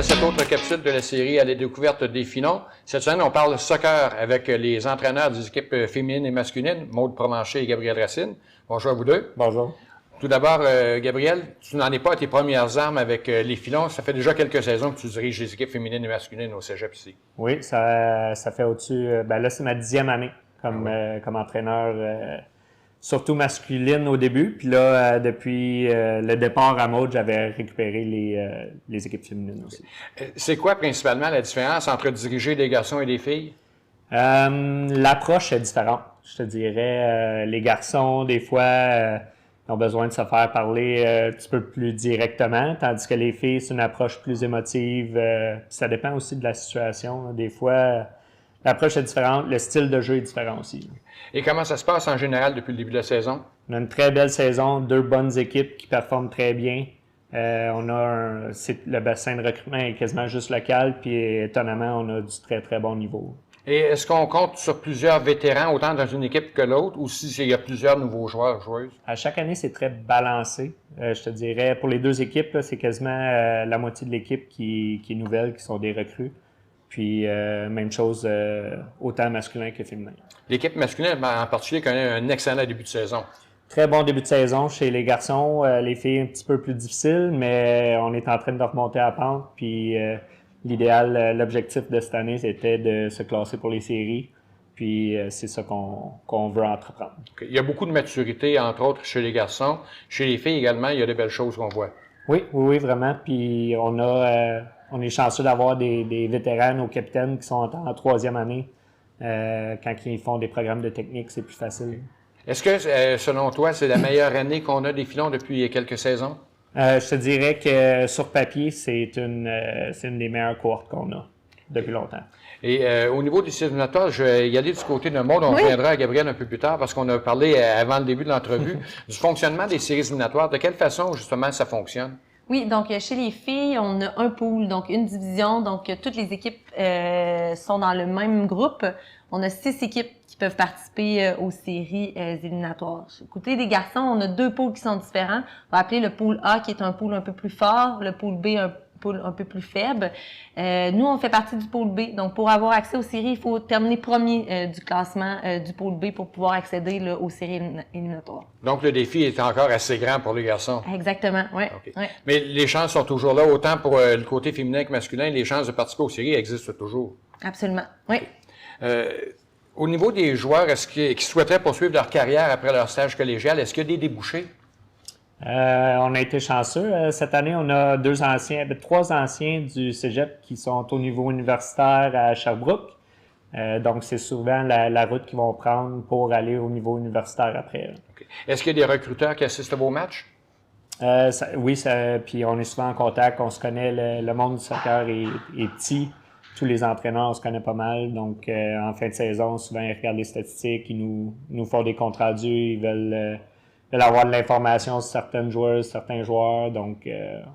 à cette autre capsule de la série à la découverte des filons. Cette semaine, on parle soccer avec les entraîneurs des équipes féminines et masculines, Maude Provencher et Gabriel Racine. Bonjour à vous deux. Bonjour. Tout d'abord, Gabriel, tu n'en es pas à tes premières armes avec les filons. Ça fait déjà quelques saisons que tu diriges les équipes féminines et masculines au cégep ici. Oui, ça fait au-dessus. Là, c'est ma 10e année comme entraîneur, surtout masculine au début. Puis là, depuis le départ à Maude, j'avais récupéré les équipes féminines aussi. C'est quoi principalement la différence entre diriger des garçons et des filles? L'approche est différente, je te dirais. Les garçons, des fois, ont besoin de se faire parler un petit peu plus directement, tandis que les filles, c'est une approche plus émotive. Ça dépend aussi de la situation. Des fois, l'approche est différente, le style de jeu est différent aussi. Et comment ça se passe en général depuis le début de la saison? On a une très belle saison, 2 bonnes équipes qui performent très bien. Le bassin de recrutement est quasiment juste local, puis étonnamment, on a du très, très bon niveau. Et est-ce qu'on compte sur plusieurs vétérans, autant dans une équipe que l'autre, ou s'il y a plusieurs nouveaux joueurs, joueuses? À chaque année, c'est très balancé. Je te dirais, pour les 2 équipes, là, c'est quasiment la moitié de l'équipe qui est nouvelle, qui sont des recrues. Puis, même chose, autant masculin que féminin. L'équipe masculine, en particulier, connaît un excellent début de saison. Très bon début de saison chez les garçons. Les filles, un petit peu plus difficile, mais on est en train de remonter à la pente. Puis, l'idéal, l'objectif de cette année, c'était de se classer pour les séries. Puis, c'est ça qu'on veut entreprendre. Okay. Il y a beaucoup de maturité, entre autres, chez les garçons. Chez les filles également, il y a de belles choses qu'on voit. Oui, vraiment. Puis, on est chanceux d'avoir des vétérans, nos capitaines qui sont en 3e année. Quand ils font des programmes de technique, c'est plus facile. Est-ce que, selon toi, c'est la meilleure année qu'on a des filons depuis quelques saisons? Je te dirais que sur papier, c'est une des meilleures cohortes qu'on a depuis longtemps. Et au niveau des séries éliminatoires, je vais y aller du côté de Maude. On reviendra à Gabriel un peu plus tard parce qu'on a parlé avant le début de l'entrevue du fonctionnement des séries éliminatoires. De quelle façon, justement, ça fonctionne? Oui, donc chez les filles, on a un pool, donc une division. Donc, toutes les équipes sont dans le même groupe. On a 6 équipes qui peuvent participer aux séries éliminatoires. Côté des garçons, on a 2 pools qui sont différents. On va appeler le pool A, qui est un pool un peu plus fort, le pool B, un pool un peu plus faible. Nous, on fait partie du pool B. Donc, pour avoir accès aux séries, il faut terminer premier du classement du pool B pour pouvoir accéder là, aux séries éliminatoires. Donc, le défi est encore assez grand pour les garçons. Exactement, oui. Okay. Ouais. Mais les chances sont toujours là, autant pour le côté féminin que masculin. Les chances de participer aux séries existent toujours. Absolument, oui. Au niveau des joueurs, est-ce qui souhaiteraient poursuivre leur carrière après leur stage collégial, est-ce qu'il y a des débouchés? On a été chanceux. Cette année, on a 3 anciens du cégep qui sont au niveau universitaire à Sherbrooke. Donc, c'est souvent la route qu'ils vont prendre pour aller au niveau universitaire après. Okay. Est-ce qu'il y a des recruteurs qui assistent à vos matchs? Oui, puis on est souvent en contact. On se connaît, le monde du soccer est petit. Tous les entraîneurs, on se connaît pas mal. Donc, en fin de saison, souvent, ils regardent les statistiques, ils nous font des comptes rendus, ils veulent avoir de l'information sur certaines joueuses, certains joueurs. Donc,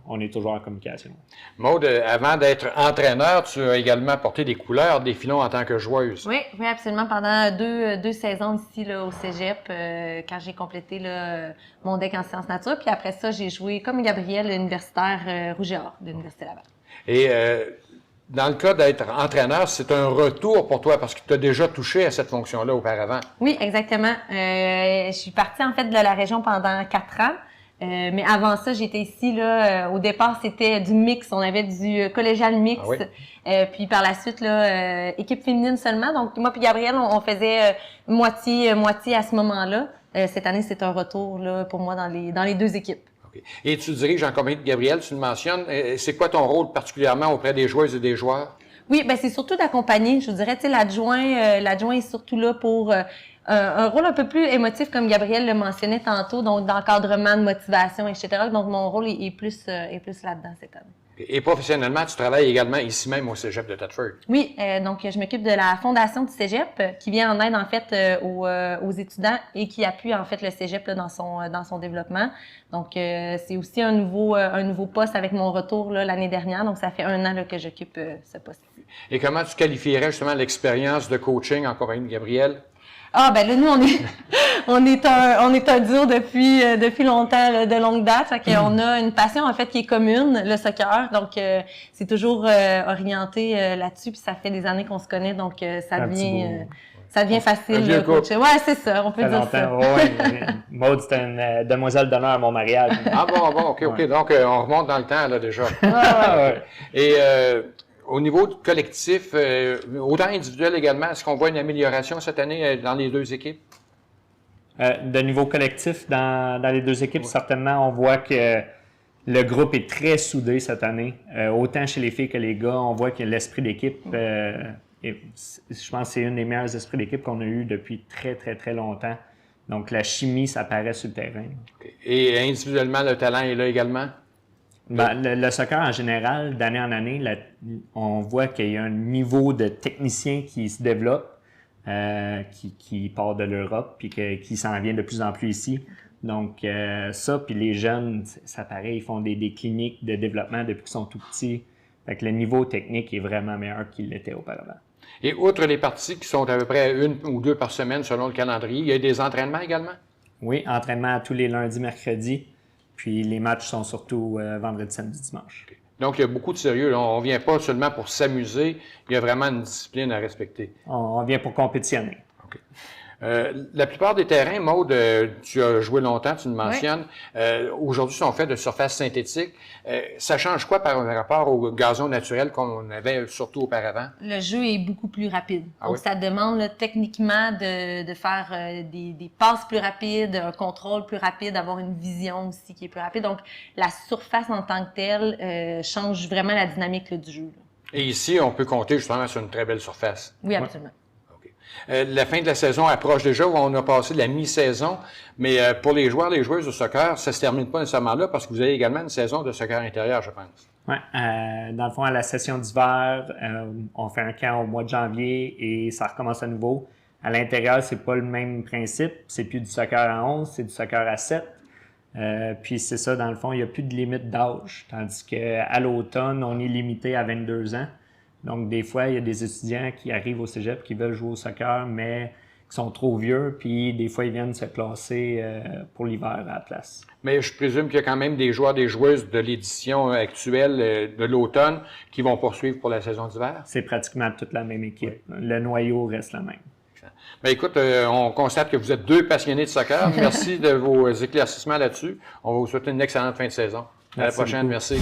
on est toujours en communication. Maude, avant d'être entraîneur, tu as également porté des couleurs des filons en tant que joueuse. Oui, absolument. Pendant deux saisons ici là, au cégep, quand j'ai complété là, mon DEC en sciences nature. Puis après ça, j'ai joué comme Gabriel, universitaire Rouge et Or de l'Université Laval. Et dans le cas d'être entraîneur, c'est un retour pour toi parce que tu as déjà touché à cette fonction-là auparavant. Oui, exactement. Je suis partie en fait de la région pendant 4 ans. Mais avant ça, j'étais ici là. Au départ, c'était du mix. On avait du collégial mix. Ah oui. Puis par la suite, là, équipe féminine seulement. Donc moi puis Gabriel, on faisait moitié à ce moment-là. Cette année, c'est un retour là pour moi dans les 2 équipes. Et tu diriges en compagnie de Gabriel, tu le mentionnes. C'est quoi ton rôle particulièrement auprès des joueuses et des joueurs? Oui, ben c'est surtout d'accompagner. Je vous dirais, tu sais, l'adjoint est surtout là pour un rôle un peu plus émotif, comme Gabriel le mentionnait tantôt, donc d'encadrement, de motivation, etc. Donc mon rôle est plus là-dedans cette année. Et professionnellement, tu travailles également ici même au cégep de Thetford. Oui, donc je m'occupe de la fondation du cégep qui vient en aide en fait aux étudiants et qui appuie en fait le cégep là, dans son développement. Donc c'est aussi un nouveau poste avec mon retour là, l'année dernière. Donc ça fait 1 an là, que j'occupe ce poste-ci. Et comment tu qualifierais justement l'expérience de coaching en compagnie de Gabriel Ah, ben là, nous, on est un duo depuis longtemps, là, de longue date. Fait qu'on a une passion, en fait, qui est commune, le soccer. Donc, c'est toujours orienté là-dessus. Puis ça fait des années qu'on se connaît, donc ça devient facile de coacher. Ouais, c'est ça, on peut dire ça. Maud, c'était une demoiselle d'honneur à mon mariage. Ah bon, OK. Donc, on remonte dans le temps, là, déjà. Ouais. Et au niveau du collectif, autant individuel également, est-ce qu'on voit une amélioration cette année dans les deux équipes? De niveau collectif, dans les deux équipes, certainement, on voit que le groupe est très soudé cette année. Autant chez les filles que les gars, on voit que l'esprit d'équipe, je pense que c'est une des meilleurs esprits d'équipe qu'on a eu depuis très, très, très longtemps. Donc, la chimie, ça paraît sur le terrain. Okay. Et individuellement, le talent est là également? Ben, le soccer, en général, d'année en année, on voit qu'il y a un niveau de technicien qui se développe, qui part de l'Europe, puis qui s'en vient de plus en plus ici. Donc, ça, puis les jeunes, ça paraît, ils font des cliniques de développement depuis qu'ils sont tout petits. Fait que le niveau technique est vraiment meilleur qu'il l'était auparavant. Et outre les parties qui sont à peu près 1 ou 2 par semaine selon le calendrier, il y a des entraînements également? Oui, entraînement tous les lundis, mercredis. Puis les matchs sont surtout vendredi, samedi, dimanche. Okay. Donc, il y a beaucoup de sérieux. Là. On ne vient pas seulement pour s'amuser, il y a vraiment une discipline à respecter. On vient pour compétitionner. Okay. La plupart des terrains, Maud, tu as joué longtemps, tu le mentionnes, aujourd'hui sont faits de surface synthétique. Ça change quoi par rapport au gazon naturel qu'on avait surtout auparavant? Le jeu est beaucoup plus rapide. Ah donc, oui? ça demande là, techniquement de faire des passes plus rapides, un contrôle plus rapide, d'avoir une vision aussi qui est plus rapide. Donc, la surface en tant que telle change vraiment la dynamique là, du jeu. Là. Et ici, on peut compter justement sur une très belle surface. Oui, absolument. La fin de la saison approche déjà, où on a passé la mi-saison, mais pour les joueurs, les joueuses de soccer, ça ne se termine pas nécessairement là parce que vous avez également une saison de soccer intérieur, je pense. Oui, dans le fond, à la session d'hiver, on fait un camp au mois de janvier et ça recommence à nouveau. À l'intérieur, c'est pas le même principe, c'est plus du soccer à 11, c'est du soccer à 7. Puis c'est ça, dans le fond, il n'y a plus de limite d'âge, tandis qu'à l'automne, on est limité à 22 ans. Donc, des fois, il y a des étudiants qui arrivent au cégep qui veulent jouer au soccer, mais qui sont trop vieux, puis des fois, ils viennent se classer pour l'hiver à la place. Mais je présume qu'il y a quand même des joueurs, des joueuses de l'édition actuelle de l'automne qui vont poursuivre pour la saison d'hiver? C'est pratiquement toute la même équipe. Oui. Le noyau reste le même. Bien, écoute, on constate que vous êtes deux passionnés de soccer. Merci de vos éclaircissements là-dessus. On va vous souhaiter une excellente fin de saison. À la prochaine. Merci.